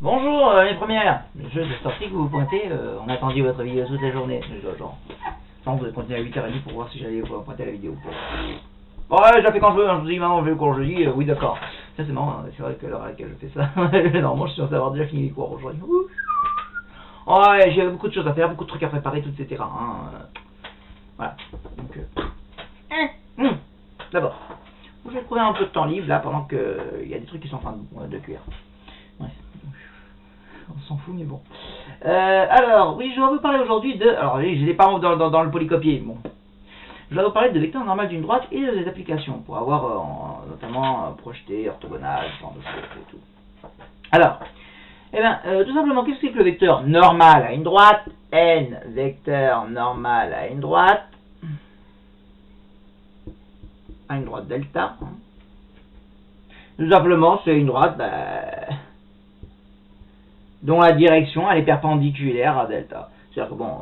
Bonjour les premières. Je suis sorti que vous pointez, on a attendu votre vidéo toute la journée. Genre, vous avez continué à 8h30 pour voir si j'allais pointer la vidéo. Ouais, je la fais quand je veux, hein. Je vous dis maman, je veux quand je dis, oui d'accord. Ça c'est marrant, c'est vrai que l'heure à laquelle je fais ça, normalement je suis censé avoir déjà fini les cours aujourd'hui. Ouais, j'ai beaucoup de choses à faire, beaucoup de trucs à préparer, tout, etc. Hein. Voilà, donc... D'abord, je vais trouver un peu de temps libre là pendant que il y a des trucs qui sont en train de cuire. Ouais. On s'en fout, mais bon. Alors, oui, je vais vous parler aujourd'hui de... Alors, oui, je n'ai pas dans le polycopier. Bon. Je vais vous parler de vecteur normal d'une droite et des applications pour avoir notamment projeté, orthogonal, ce genre de choses et tout. Alors, tout simplement, qu'est-ce que c'est que le vecteur normal à une droite? N vecteur normal à une droite delta. Tout simplement, c'est une droite dont la direction elle est perpendiculaire à delta. C'est-à-dire que bon,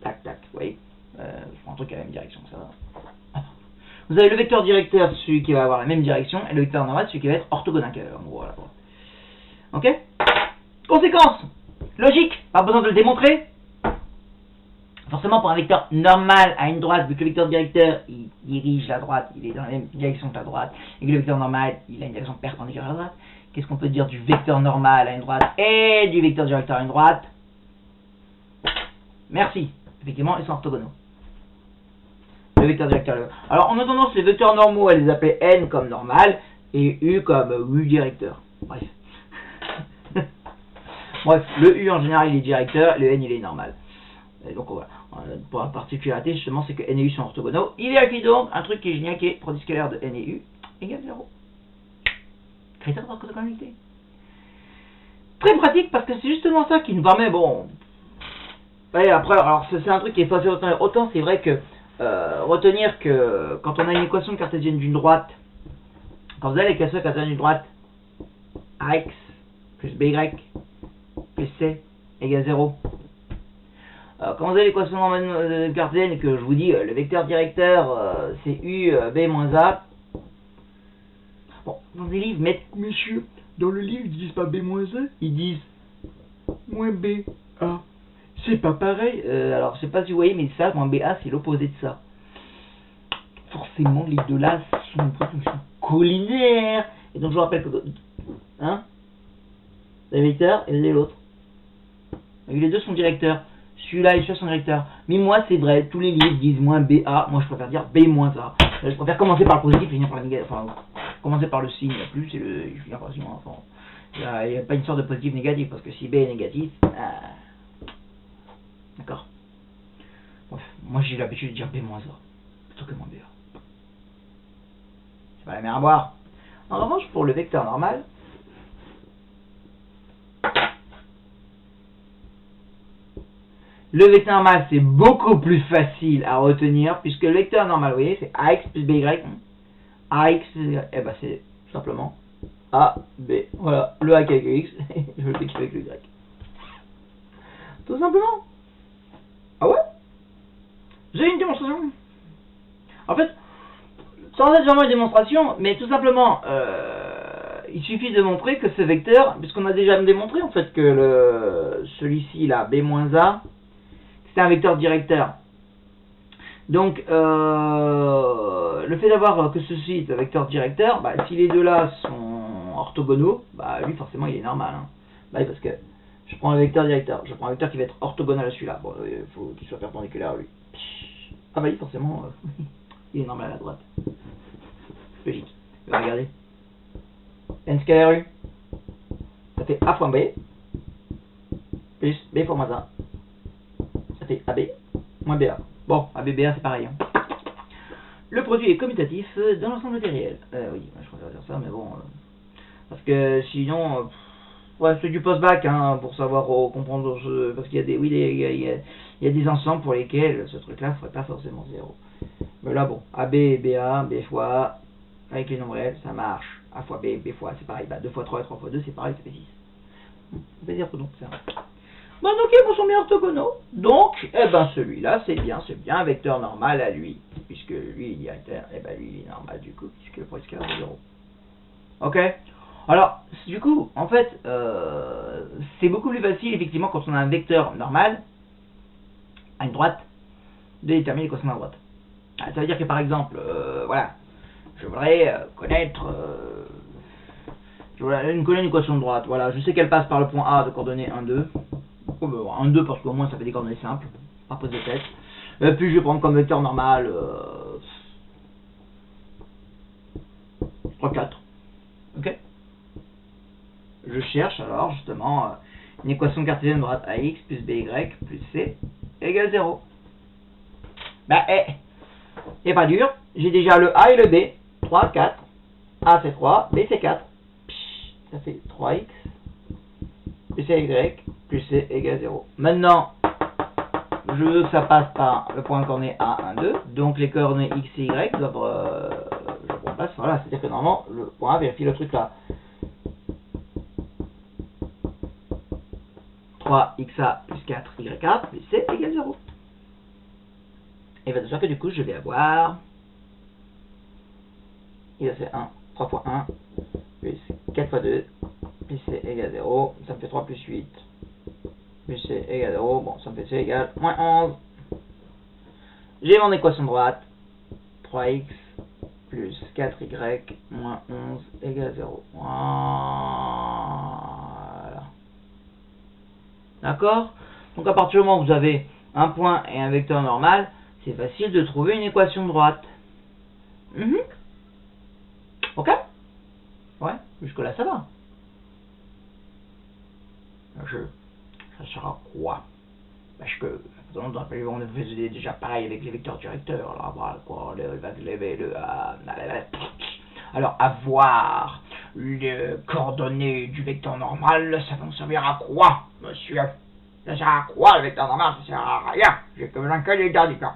tac tac, vous voyez, je prends un truc à la même direction, ça va. Vous avez le vecteur directeur, celui qui va avoir la même direction, et le vecteur normal, celui qui va être orthogonal, en gros, à la droite. Ok? Conséquence logique, pas besoin de le démontrer. Forcément, pour un vecteur normal à une droite, vu que le vecteur directeur il dirige la droite, il est dans la même direction que la droite, et que le vecteur normal il a une direction perpendiculaire à la droite, qu'est-ce qu'on peut dire du vecteur normal à une droite et du vecteur directeur à une droite? Merci. Effectivement, ils sont orthogonaux. Le vecteur directeur. Alors, on a tendance les vecteurs normaux à les appeler n comme normal et u comme u directeur. Bref. Bref, le u en général il est directeur, le n il est normal. Et donc voilà. Pour la particularité justement, c'est que n et u sont orthogonaux. Il vérifie donc un truc qui est génial qui est produit scalaire de n et u égale 0. Critère d'orthogonalité. Très pratique parce que c'est justement ça qui nous permet, bon. Ouais, après, alors c'est un truc qui est facile à retenir. Autant c'est vrai que retenir que quand on a une équation cartésienne d'une droite, quand vous avez l'équation cartésienne d'une droite, ax plus by plus c égale 0. Quand vous avez l'équation cartésienne et que je vous dis le vecteur directeur c'est u b moins a. Bon, dans les livres, monsieur, dans le livre ils disent pas b moins a, ils disent moins b a. C'est pas pareil. Alors je sais pas si vous voyez, mais ça, moins ba c'est l'opposé de ça. Forcément les deux là sont collinaires. Et donc je vous rappelle que hein, le vecteur et l'autre. Les deux sont directeurs. Celui-là et celui-là sont directeurs. Mais moi, c'est vrai, tous les livres disent moins BA. Moi, je préfère dire B moins A. Je préfère commencer par le positif et finir par le négatif. Enfin, commencer par le signe, plus, et finir par le signe. Enfin, il n'y a pas une sorte de positif-négatif, parce que si B est négatif... D'accord. Bref, moi, j'ai l'habitude de dire B moins A, plutôt que moins BA. C'est pas la mer à boire. En revanche, pour le vecteur normal... Le vecteur normal, c'est beaucoup plus facile à retenir, puisque le vecteur normal, vous voyez, c'est ax plus by. Ax, eh ben c'est tout simplement a, b. Voilà, le a avec le x, et le b avec le y. Tout simplement. Ah ouais? J'ai une démonstration. En fait, sans être vraiment une démonstration, mais tout simplement, il suffit de montrer que ce vecteur, puisqu'on a déjà démontré en fait que celui-ci, là, b moins a, c'est un vecteur directeur. Donc, le fait d'avoir que ceci est un vecteur directeur, bah, si les deux là sont orthogonaux, bah, lui forcément il est normal. Hein. Bah, parce que je prends un vecteur directeur, je prends un vecteur qui va être orthogonal à celui-là. Bon, il faut qu'il soit perpendiculaire à lui. Ah bah oui, forcément, il est normal à la droite. Logique. Regardez. N scalaire U, ça fait A fois B, plus B fois moins A. Ça fait AB moins BA. Bon, AB, BA c'est pareil. Hein. Le produit est commutatif dans l'ensemble des réels. Oui, je préfère dire ça, mais bon. Parce que sinon, ouais, c'est du post-bac hein, pour savoir comprendre. Parce qu'il y a des, oui, il y a des ensembles pour lesquels ce truc-là ne ferait pas forcément 0. Mais là, bon, AB et BA, B fois A, avec les nombres réels, ça marche. A fois B, B fois A, c'est pareil. Bah, 2 fois 3 et 3 fois 2, c'est pareil, ça fait 6. On peut dire que donc c'est un... Bon, ok, ils sont bien orthogonaux. Donc, eh ben, celui-là, c'est bien un vecteur normal à lui. Puisque lui, il est directeur, eh ben, lui, il est normal du coup, puisque le produit scalaire est 0. Ok? Alors, du coup, en fait, c'est beaucoup plus facile, effectivement, quand on a un vecteur normal, à une droite, de déterminer l'équation de la droite. Ça veut dire que, par exemple, voilà, je voudrais connaître... je voudrais connaître une équation de droite. Voilà, je sais qu'elle passe par le point A de coordonnées 1, 2. 1, 2 parce qu'au moins ça fait des coordonnées simples, pas pose de tête. Et puis je vais prendre comme vecteur normal 3, 4. Ok. Je cherche alors justement une équation cartésienne de droite AX plus BY plus C égale 0. Bah c'est pas dur, j'ai déjà le A et le B. 3, 4. A c'est 3, B c'est 4. Ça fait 3x plus CY plus C égale 0. Maintenant, je veux que ça passe par le point coordonné A, 1, 2. Donc les coordonnées X et Y doivent... je passe, voilà, c'est-à-dire que normalement, le point A vérifie le truc là. 3xa plus 4ya plus C égale 0. Et va de sorte que du coup, je vais avoir... Il a fait 1, 3 fois 1, plus 4 fois 2, plus C égale 0. Ça me fait 3 plus 8. Plus C égale 0, bon, ça me fait C égale moins 11. J'ai mon équation droite, 3x plus 4y moins 11 égale 0. Voilà. D'accord? Donc à partir du moment où vous avez un point et un vecteur normal, c'est facile de trouver une équation de droite. Ok? Ouais, jusque là ça va. Ça sert à quoi? Parce que on faisait déjà pareil avec les vecteurs directeurs. Là, voilà, quoi, alors, avoir les coordonnées du vecteur normal, ça va nous servir à quoi, monsieur? Ça sert à quoi le vecteur normal? Ça sert à rien. J'ai que besoin que des dictats.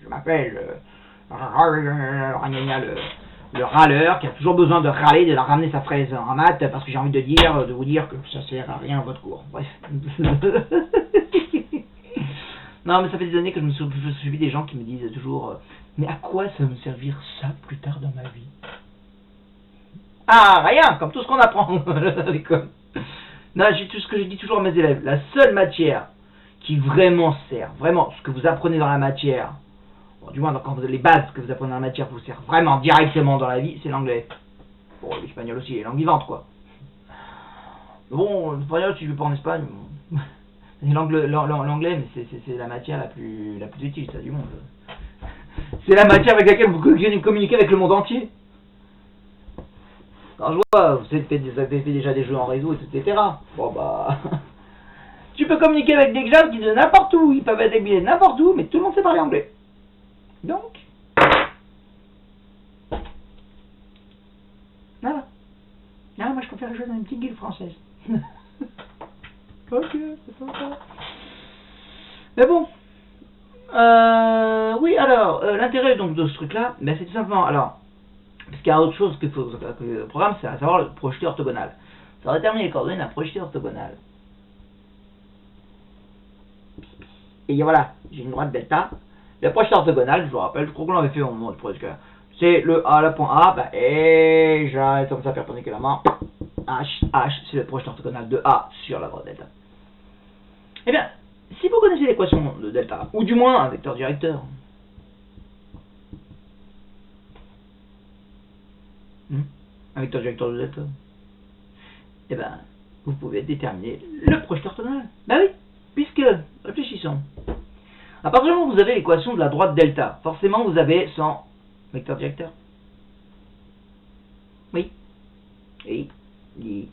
Je m'appelle le râleur qui a toujours besoin de râler, de la ramener sa fraise en maths parce que j'ai envie de vous dire que ça sert à rien à votre cours. Bref. Non, mais ça fait des années que je me suis suivi des gens qui me disent toujours mais à quoi ça va me servir ça plus tard dans ma vie? Ah, rien, comme tout ce qu'on apprend à l'école. Non, tout ce que je dis toujours à mes élèves, la seule matière qui vraiment sert, vraiment, ce que vous apprenez dans la matière, bon, du moins quand vous avez les bases que vous apprenez dans la matière vous sert vraiment directement dans la vie, c'est l'anglais. Bon, l'espagnol aussi, les langues vivantes, quoi. Bon, l'espagnol, si je vais pas en Espagne, l'anglais, mais c'est la matière la plus utile, ça, du monde. C'est la matière avec laquelle vous communiquez avec le monde entier. Quand je vois, vous avez fait déjà des jeux en réseau, etc. Bon, bah... tu peux communiquer avec des gens qui de n'importe où, ils peuvent être habillés n'importe où, mais tout le monde sait parler anglais. Donc... voilà. Ah, moi je préfère jouer dans une petite guilde française. Ok, c'est sympa. Mais bon. Oui, alors, l'intérêt donc de ce truc-là, ben, c'est tout simplement, alors, parce qu'il y a autre chose que le programme, c'est à savoir le projeté orthogonal. Ça va déterminer les coordonnées d'un projeté orthogonal. Et voilà, j'ai une droite delta. Le projeté orthogonal, je vous rappelle, je crois qu'on l'avait fait au moment du projecteur. C'est le A, le point A, bah, et j'arrête comme ça perpendiculairement. H, c'est le projeté orthogonal de A sur la droite delta. Eh bien, si vous connaissez l'équation de delta, ou du moins un vecteur directeur, un vecteur directeur de delta, eh bien, vous pouvez déterminer le projeté orthogonal. Bah oui, puisque, réfléchissons, à partir du moment où vous avez l'équation de la droite delta, forcément vous avez son vecteur directeur. Oui. Oui. Oui.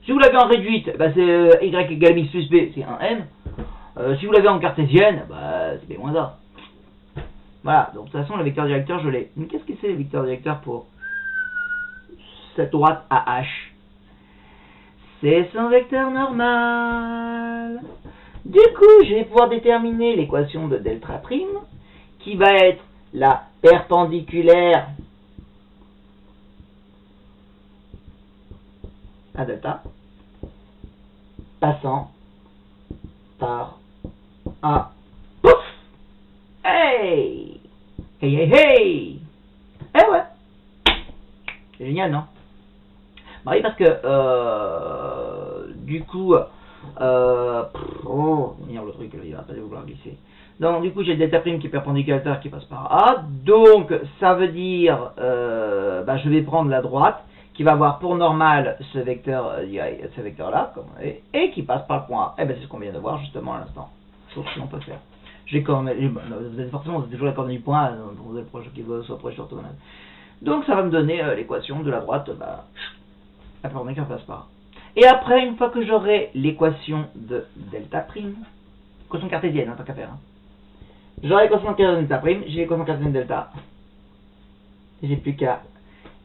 Si vous l'avez en réduite, bah c'est y égale x plus b, c'est 1m. Si vous l'avez en cartésienne, bah c'est b moins a. Voilà, donc de toute façon le vecteur directeur je l'ai. Mais qu'est-ce que c'est le vecteur directeur pour cette droite AH? C'est son vecteur normal. Du coup, je vais pouvoir déterminer l'équation de delta prime, qui va être la perpendiculaire à delta, passant par A. Pouf! Hey! Hey, hey, hey! Eh ouais! C'est génial, non? Bah oui, parce que du coup, le truc, il va pas vouloir glisser. Donc du coup, j'ai le delta prime qui est perpendiculaire qui passe par A. Donc ça veut dire, je vais prendre la droite qui va avoir pour normal ce vecteur là, et qui passe par le point A. Et ben c'est ce qu'on vient de voir justement à l'instant. Sauf que l'on peut faire. J'ai coordonné, vous avez toujours la coordonnée du point A dans le projet qui soit proche orthogonal. Donc ça va me donner l'équation de la droite, la perpendiculaire passe par A. Et après, une fois que j'aurai l'équation de delta prime, équation cartésienne, tant qu'à faire. J'aurai l'équation cartésienne de delta prime, j'ai l'équation cartésienne de delta. J'ai plus qu'à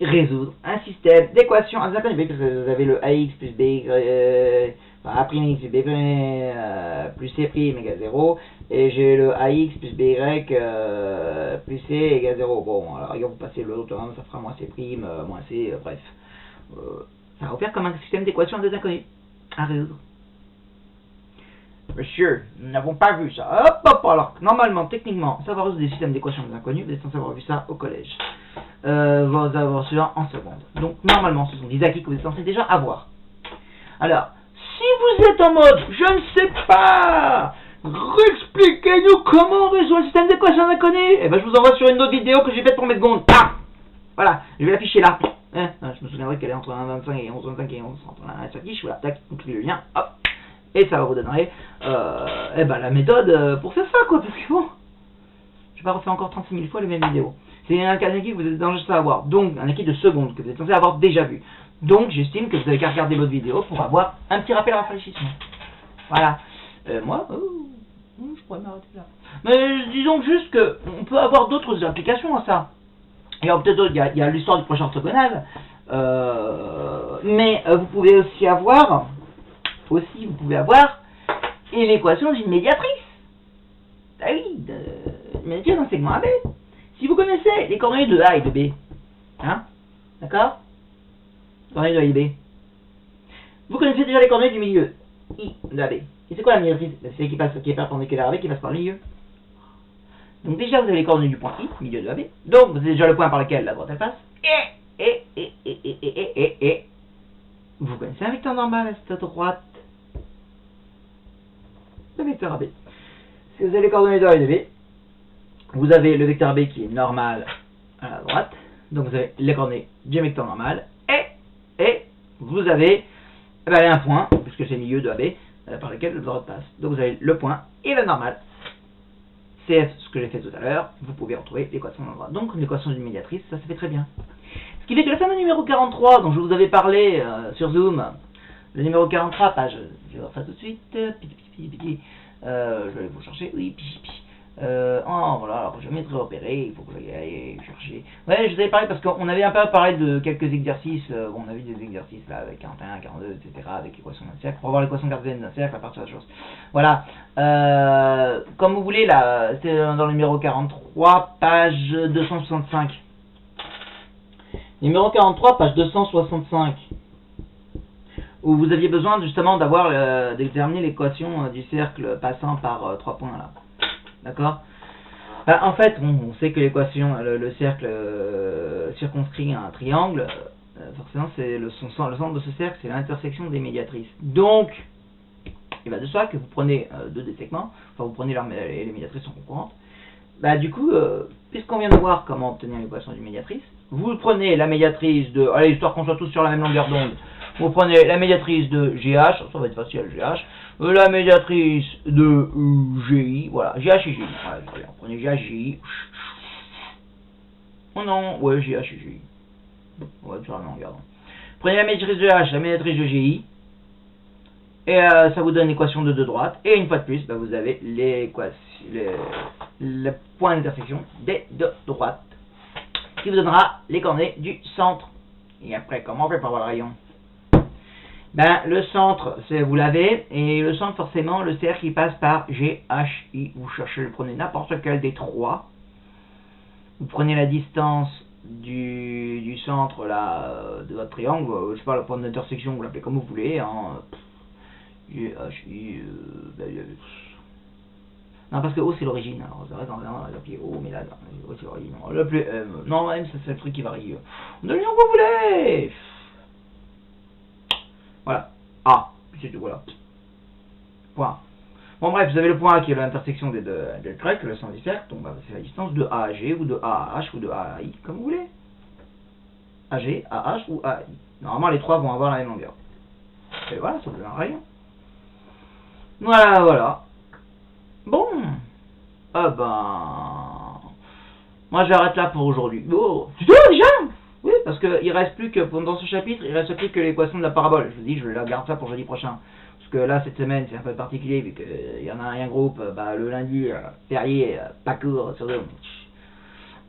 résoudre un système d'équations à parce que vous avez le AX plus B, A' X plus B' plus C' égale 0, et j'ai le AX plus BY plus C égale 0. Bon, alors regarde, vous passez l'autre, ça fera moins C', moins C, bref. Ça va vous faire comme un système d'équations à deux inconnus à résoudre. Monsieur, nous n'avons pas vu ça. Hop, hop, alors, normalement, techniquement, savoir résoudre des systèmes d'équations à deux inconnus, vous êtes censé avoir vu ça au collège. Vous avoir ça en seconde. Donc, normalement, ce sont des acquis que vous êtes censé déjà avoir. Alors, si vous êtes en mode, je ne sais pas, expliquez-nous comment on résout un système d'équations à deux inconnus, et ben, je vous envoie sur une autre vidéo que j'ai faite pour mes secondes. Ah, voilà, je vais l'afficher là. Je me souviendrai qu'elle est entre 1,25 et 11,25 et 11 entre 1 et 5 fiches. Voilà, tac, vous cliquez le lien, hop, et ça va vous donner la méthode pour faire ça, quoi, parce que bon, je vais pas refaire encore 36 000 fois les mêmes vidéos. C'est un acquis que vous êtes censé avoir, donc un acquis de seconde que vous êtes censé avoir déjà vu. Donc j'estime que vous avez qu'à regarder votre vidéo pour avoir un petit rappel à rafraîchissement. Voilà. Moi, je pourrais m'arrêter là. Mais disons juste qu'on peut avoir d'autres applications à ça. Et alors peut-être il y a l'histoire du prochain orthogonal, mais vous pouvez aussi avoir une équation d'une médiatrice. Ah oui, une médiatrice d'un segment AB. Si vous connaissez les coordonnées de A et de B, hein, d'accord, coordonnées de A et B, vous connaissez déjà les coordonnées du milieu I de AB. Et c'est quoi la médiatrice? C'est celle qui est perpendiculaire à AB qui passe par le milieu. Donc déjà vous avez les coordonnées du point I, milieu de AB. Donc vous avez déjà le point par lequel la droite elle passe. Et vous connaissez un vecteur normal à cette droite. Le vecteur AB. Si vous avez les coordonnées de A et de B, vous avez le vecteur AB qui est normal à la droite. Donc vous avez les coordonnées du vecteur normal. Et vous avez un point, puisque c'est le milieu de AB, par lequel la droite passe. Donc vous avez le point et la normale. C'est ce que j'ai fait tout à l'heure, vous pouvez retrouver l'équation de droite. Donc l'équation d'une médiatrice, ça se fait très bien. Ce qui fait que le fameux numéro 43 dont je vous avais parlé sur Zoom, le numéro 43, page, je vais voir ça tout de suite, je vais aller vous chercher, voilà, alors je vais mettre repéré, il faut que j'aille chercher. Ouais, je vous avais parlé parce qu'on avait un peu parlé de quelques exercices, on a vu des exercices là avec 41, 42, etc. avec l'équation d'un cercle, pour voir l'équation cartésienne d'un cercle à partir de la chose. Voilà, comme vous voulez là, c'est dans le numéro 43, page 265. Numéro 43, page 265. Où vous aviez besoin justement de déterminer l'équation du cercle passant par 3 points là. D'accord. En fait, on sait que l'équation, le cercle circonscrit un triangle, forcément, c'est le centre de ce cercle, c'est l'intersection des médiatrices. Donc, il va de soi que vous prenez deux des segments, enfin vous prenez les médiatrices sont concurrentes. Du coup, puisqu'on vient de voir comment obtenir l'équation d'une médiatrice, vous prenez la médiatrice de, allez, histoire qu'on soit tous sur la même longueur d'onde, vous prenez la médiatrice de GH, ça va être facile, GH, la médiatrice de GI, voilà, GH et GI, voilà, on prenez GH et GI, oh non, ouais, GH et GI, on va être sur la même longueur d'onde. Prenez la médiatrice de GH, la médiatrice de GI, et ça vous donne l'équation de deux droites, et une fois de plus, vous avez le point d'intersection des deux droites, qui vous donnera les coordonnées du centre. Et après, comment on fait pour avoir le rayon? Le centre, vous l'avez, et le centre, forcément, le cercle, il passe par GHI. Vous prenez n'importe quel des trois. Vous prenez la distance du centre, là, de votre triangle, je sais pas, le point d'intersection, vous l'appelez comme vous voulez, hein. GHI, non, parce que O c'est l'origine, alors c'est vrai qu'on va l'appeler O, mais là, non, O c'est l'origine, on va l'appeler M. Non, M c'est le truc qui varie. On donne le nom que vous voulez. Voilà. A. Puis c'est tout, voilà. Point. Bon bref, vous avez le point A qui est l'intersection des deux traits, le sens du cercle, donc bah, c'est la distance de A à G, ou de A à H, ou de A à I, comme vous voulez. AG, AH ou AI. Normalement, les trois vont avoir la même longueur. Et voilà, ça vous donne un rayon. Voilà, voilà. Bon. Ah ben... Moi, j'arrête là pour aujourd'hui. Oh, c'est tout déjà? Oui, parce qu'il reste plus que, dans ce chapitre, il reste plus que l'équation de la parabole. Je vous dis, je la garde ça pour jeudi prochain. Parce que là, cette semaine, c'est un peu particulier, vu qu'il y en a un groupe, bah, le lundi, férié, pas court, sur deux.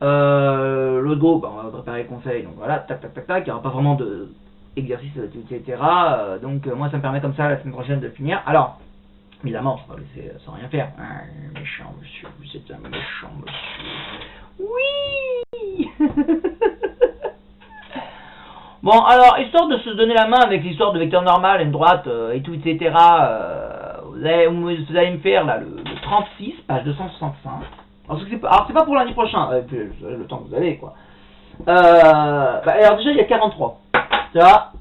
L'autre groupe, on va préparer le conseil, donc voilà, tac tac tac tac, il n'y aura pas vraiment de exercice, etc. Donc moi ça me permet comme ça la semaine prochaine de finir. Alors, évidemment, je ne vais pas laisser sans rien faire. Méchant monsieur, vous êtes un méchant monsieur. Oui. Bon, alors, histoire de se donner la main avec l'histoire de vecteur normal, une droite, et tout, etc. Vous allez me faire là le 36, page 265. Alors c'est pas pour lundi prochain, le temps que vous avez quoi. Alors déjà il y a 43. Ça.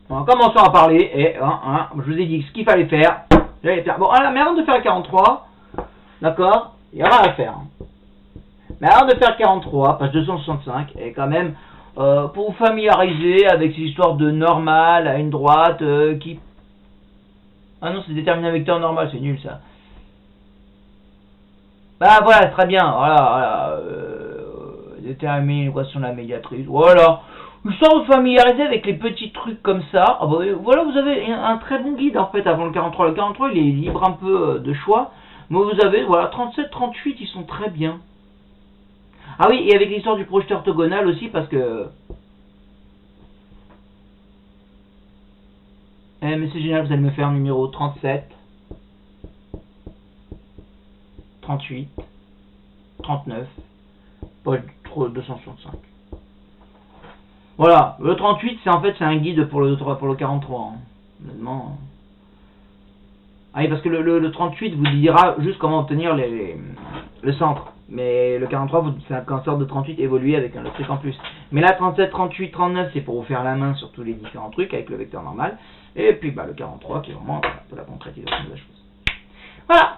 On commence à parler et je vous ai dit ce qu'il fallait faire. Bon, alors, mais avant de faire 43, d'accord, il y aura à faire. Mais avant de faire 43, page 265, et quand même pour vous familiariser avec ces histoires de normal à une droite qui... Ah non, c'est déterminé un vecteur normal, c'est nul ça. Bah voilà, très bien, voilà, déterminer l'équation de la médiatrice, voilà. Histoire de vous familiariser avec les petits trucs comme ça, ah bah, voilà, vous avez un très bon guide en fait avant le 43. Le 43 il est libre un peu de choix, mais vous avez, voilà, 37, 38, ils sont très bien. Ah oui, et avec l'histoire du projeté orthogonal aussi, parce que... mais c'est génial, vous allez me faire numéro 37... 38, 39, page 265. Voilà, le 38, c'est en fait c'est un guide pour le 43. Hein. Honnêtement. Ah oui, parce que le 38 vous dira juste comment obtenir le centre. Mais le 43, c'est un sorte de 38 évolué avec un autre truc en plus. Mais là, 37, 38, 39, c'est pour vous faire la main sur tous les différents trucs avec le vecteur normal. Et puis bah, le 43 qui est vraiment pour la concrétisation de la chose. Voilà.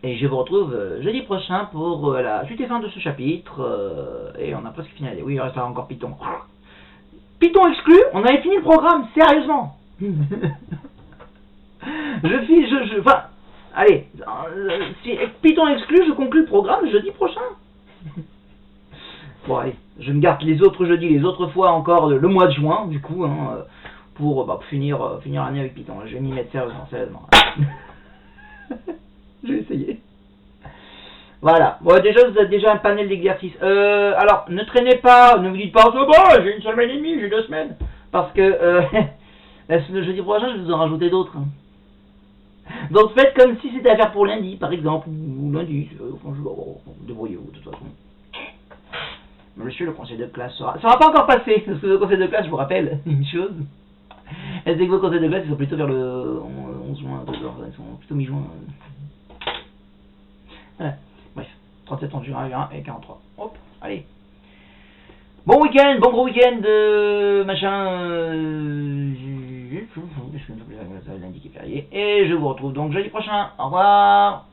Et je vous retrouve jeudi prochain pour la suite et fin de ce chapitre. Et on a presque fini. Oui, il reste encore Python. Python exclu, on avait fini le programme, sérieusement. Enfin, allez, si Python exclu, je conclue le programme jeudi prochain. Bon, allez, je me garde les autres jeudis, les autres fois encore le mois de juin, du coup, pour finir l'année avec Python. Je vais m'y mettre sérieusement. Je vais essayer. Voilà. Bon, déjà, vous avez déjà un panel d'exercices. Alors, ne traînez pas, ne vous dites pas, c'est bon, j'ai une semaine et demie, j'ai 2 semaines. Parce que le jeudi prochain, je vais vous en rajouter d'autres. Donc, faites comme si c'était à faire pour lundi, par exemple, ou lundi. Débrouillez-vous, de toute façon. Monsieur le conseil de classe sera pas encore passé, parce que le conseil de classe, je vous rappelle une chose. C'est que vos conseils de classe, ils sont plutôt vers le 11 juin, ils sont plutôt mi-juin. Voilà. Bref, 37, 38, 1 et 43. Hop, allez. Bon week-end, bon gros week-end, machin. Lundi qui est férié. Et je vous retrouve donc jeudi prochain. Au revoir.